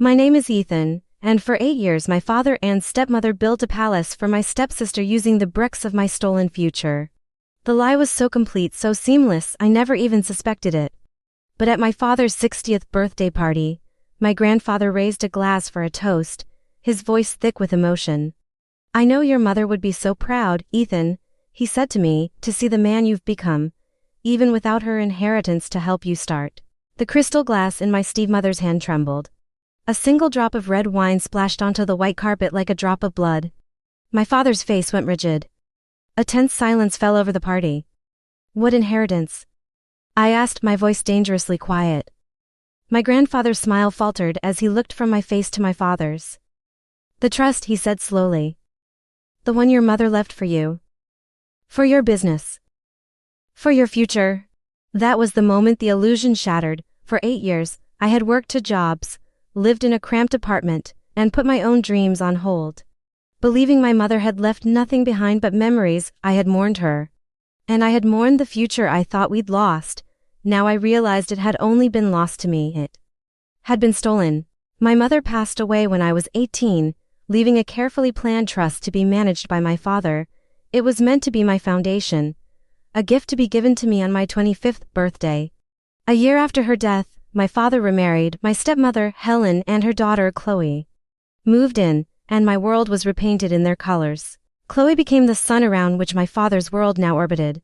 My name is Ethan, and for 8 years my father and stepmother built a palace for my stepsister using the bricks of my stolen future. The lie was so complete, so seamless, I never even suspected it. But at my father's 60th birthday party, my grandfather raised a glass for a toast, his voice thick with emotion. "I know your mother would be so proud, Ethan," he said to me, "to see the man you've become, even without her inheritance to help you start." The crystal glass in my stepmother's hand trembled. A single drop of red wine splashed onto the white carpet like a drop of blood. My father's face went rigid. A tense silence fell over the party. "What inheritance?" I asked, my voice dangerously quiet. My grandfather's smile faltered as he looked from my face to my father's. "The trust," he said slowly. "The one your mother left for you. For your business. For your future." That was the moment the illusion shattered. For 8 years, I had worked 2 jobs, lived in a cramped apartment, and put my own dreams on hold. Believing my mother had left nothing behind but memories, I had mourned her. And I had mourned the future I thought we'd lost. Now I realized it had only been lost to me. It had been stolen. My mother passed away when I was 18, leaving a carefully planned trust to be managed by my father. It was meant to be my foundation, a gift to be given to me on my 25th birthday. A year after her death, my father remarried. My stepmother, Helen, and her daughter, Chloe, moved in, and my world was repainted in their colors. Chloe became the sun around which my father's world now orbited.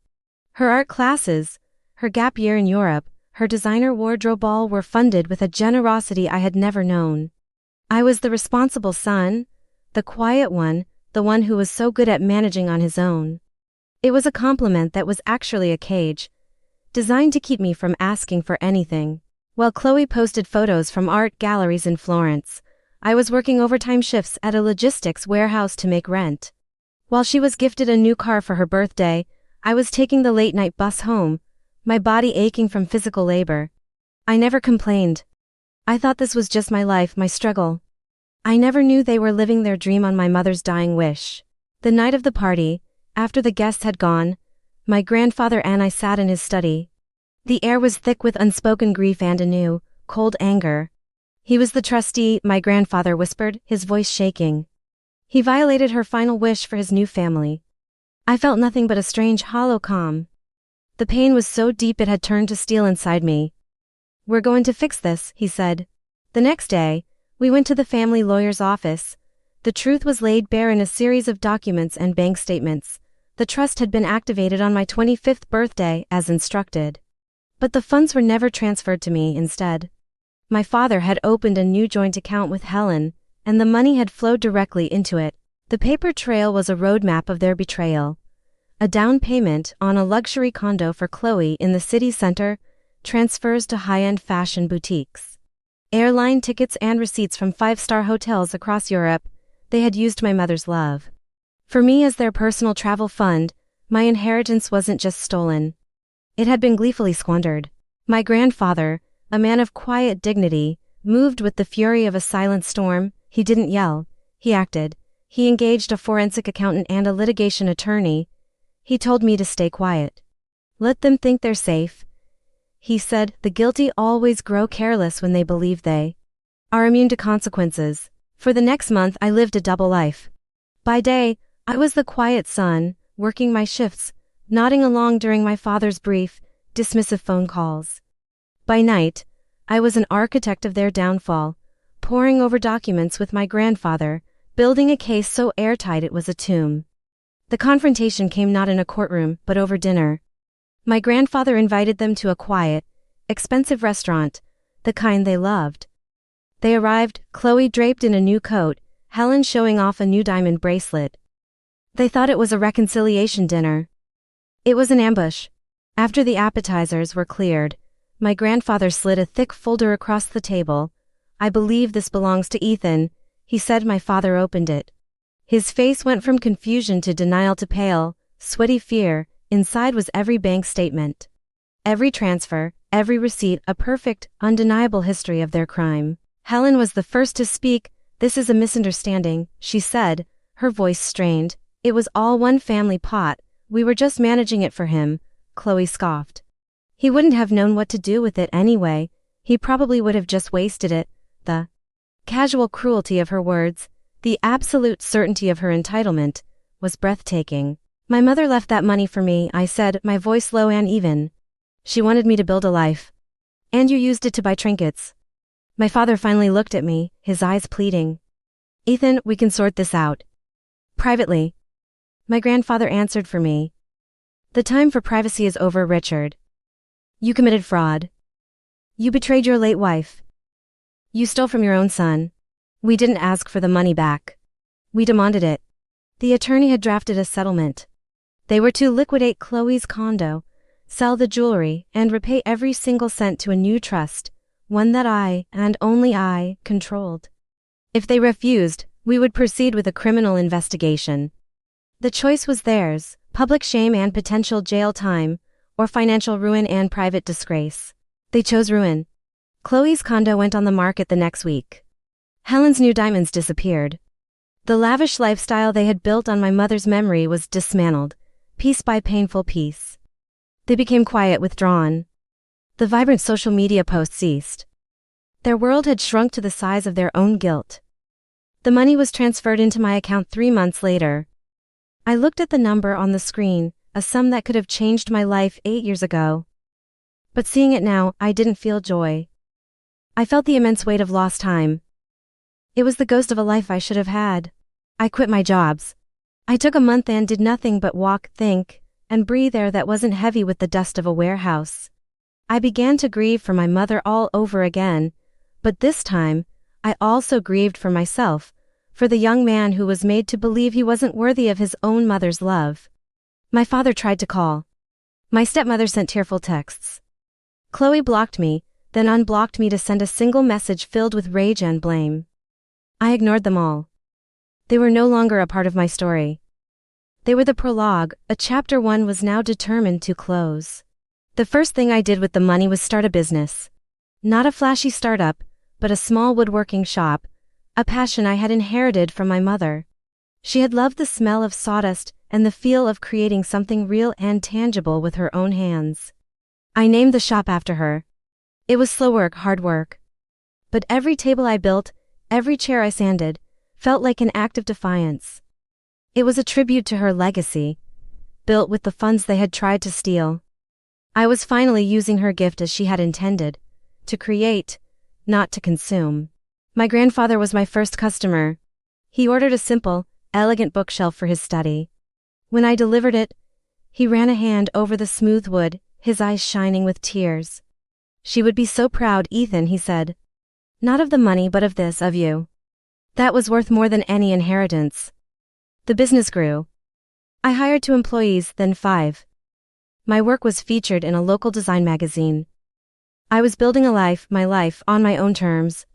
Her art classes, her gap year in Europe, her designer wardrobe all were funded with a generosity I had never known. I was the responsible son, the quiet one, the one who was so good at managing on his own. It was a compliment that was actually a cage, designed to keep me from asking for anything. While Chloe posted photos from art galleries in Florence, I was working overtime shifts at a logistics warehouse to make rent. While she was gifted a new car for her birthday, I was taking the late-night bus home, my body aching from physical labor. I never complained. I thought this was just my life, my struggle. I never knew they were living their dream on my mother's dying wish. The night of the party, after the guests had gone, my grandfather and I sat in his study. The air was thick with unspoken grief and a new, cold anger. "He was the trustee," my grandfather whispered, his voice shaking. "He violated her final wish for his new family." I felt nothing but a strange hollow calm. The pain was so deep it had turned to steel inside me. "We're going to fix this," he said. The next day, we went to the family lawyer's office. The truth was laid bare in a series of documents and bank statements. The trust had been activated on my 25th birthday, as instructed. But the funds were never transferred to me. Instead, my father had opened a new joint account with Helen, and the money had flowed directly into it. The paper trail was a roadmap of their betrayal. A down payment on a luxury condo for Chloe in the city center, transfers to high-end fashion boutiques, airline tickets and receipts from 5-star hotels across Europe. They had used my mother's love for me as their personal travel fund. My inheritance wasn't just stolen. It had been gleefully squandered. My grandfather, a man of quiet dignity, moved with the fury of a silent storm. He didn't yell, he acted. He engaged a forensic accountant and a litigation attorney. He told me to stay quiet. "Let them think they're safe," he said. "The guilty always grow careless when they believe they are immune to consequences." For the next month I lived a double life. By day, I was the quiet son, working my shifts, nodding along during my father's brief, dismissive phone calls. By night, I was an architect of their downfall, poring over documents with my grandfather, building a case so airtight it was a tomb. The confrontation came not in a courtroom, but over dinner. My grandfather invited them to a quiet, expensive restaurant, the kind they loved. They arrived, Chloe draped in a new coat, Helen showing off a new diamond bracelet. They thought it was a reconciliation dinner. It was an ambush. After the appetizers were cleared, my grandfather slid a thick folder across the table. "I believe this belongs to Ethan," he said. My father opened it. His face went from confusion to denial to pale, sweaty fear. Inside was every bank statement, every transfer, every receipt, a perfect, undeniable history of their crime. Helen was the first to speak. "This is a misunderstanding," she said, her voice strained. "It was all one family pot. We were just managing it for him," Chloe scoffed. "He wouldn't have known what to do with it anyway. He probably would have just wasted it." The casual cruelty of her words, the absolute certainty of her entitlement, was breathtaking. My mother left that money for me, I said, my voice low and even. She wanted me to build a life. And you used it to buy trinkets. My father finally looked at me, his eyes pleading. Ethan, we can sort this out. Privately. My grandfather answered for me. The time for privacy is over, Richard. You committed fraud. You betrayed your late wife. You stole from your own son. We didn't ask for the money back. We demanded it. The attorney had drafted a settlement. They were to liquidate Chloe's condo, sell the jewelry, and repay every single cent to a new trust, one that I, and only I, controlled. If they refused, we would proceed with a criminal investigation. The choice was theirs, public shame and potential jail time, or financial ruin and private disgrace. They chose ruin. Chloe's condo went on the market the next week. Helen's new diamonds disappeared. The lavish lifestyle they had built on my mother's memory was dismantled, piece by painful piece. They became quiet, withdrawn. The vibrant social media posts ceased. Their world had shrunk to the size of their own guilt. The money was transferred into my account 3 months later. I looked at the number on the screen, a sum that could have changed my life 8 years ago. But seeing it now, I didn't feel joy. I felt the immense weight of lost time. It was the ghost of a life I should have had. I quit my jobs. I took a month and did nothing but walk, think, and breathe air that wasn't heavy with the dust of a warehouse. I began to grieve for my mother all over again, but this time, I also grieved for myself, for the young man who was made to believe he wasn't worthy of his own mother's love. My father tried to call. My stepmother sent tearful texts. Chloe blocked me, then unblocked me to send a single message filled with rage and blame. I ignored them all. They were no longer a part of my story. They were the prologue, a chapter 1 was now determined to close. The first thing I did with the money was start a business. Not a flashy startup, but a small woodworking shop, a passion I had inherited from my mother. She had loved the smell of sawdust and the feel of creating something real and tangible with her own hands. I named the shop after her. It was slow work, hard work. But every table I built, every chair I sanded, felt like an act of defiance. It was a tribute to her legacy, built with the funds they had tried to steal. I was finally using her gift as she had intended, to create, not to consume. My grandfather was my first customer. He ordered a simple, elegant bookshelf for his study. When I delivered it, he ran a hand over the smooth wood, his eyes shining with tears. She would be so proud, Ethan, he said. Not of the money but of this, of you. That was worth more than any inheritance. The business grew. I hired 2 employees, then 5. My work was featured in a local design magazine. I was building a life, my life, on my own terms.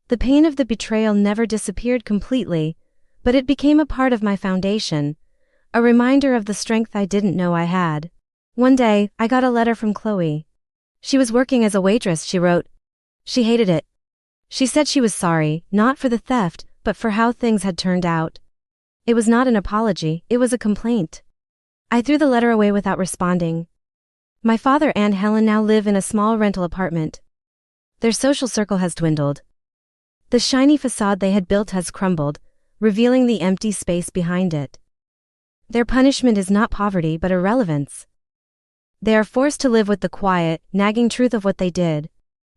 The pain of the betrayal never disappeared completely, but it became a part of my foundation, a reminder of the strength I didn't know I had. One day, I got a letter from Chloe. She was working as a waitress, she wrote. She hated it. She said she was sorry, not for the theft, but for how things had turned out. It was not an apology, it was a complaint. I threw the letter away without responding. My father and Helen now live in a small rental apartment. Their social circle has dwindled. The shiny facade they had built has crumbled, revealing the empty space behind it. Their punishment is not poverty but irrelevance. They are forced to live with the quiet, nagging truth of what they did.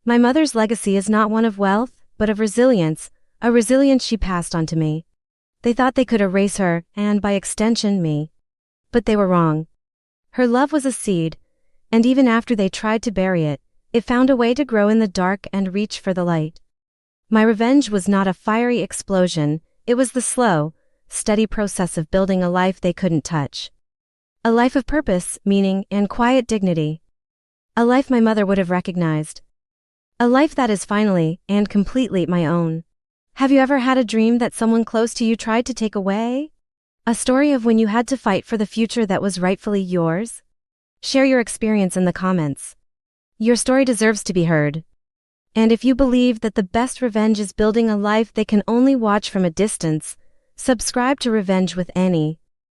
My mother's legacy is not one of wealth, but of resilience, a resilience she passed on to me. They thought they could erase her, and by extension me. But they were wrong. Her love was a seed, and even after they tried to bury it, it found a way to grow in the dark and reach for the light. My revenge was not a fiery explosion, it was the slow, steady process of building a life they couldn't touch. A life of purpose, meaning, and quiet dignity. A life my mother would have recognized. A life that is finally, and completely my own. Have you ever had a dream that someone close to you tried to take away? A story of when you had to fight for the future that was rightfully yours? Share your experience in the comments. Your story deserves to be heard. And if you believe that the best revenge is building a life they can only watch from a distance, subscribe to Revenge with Annie.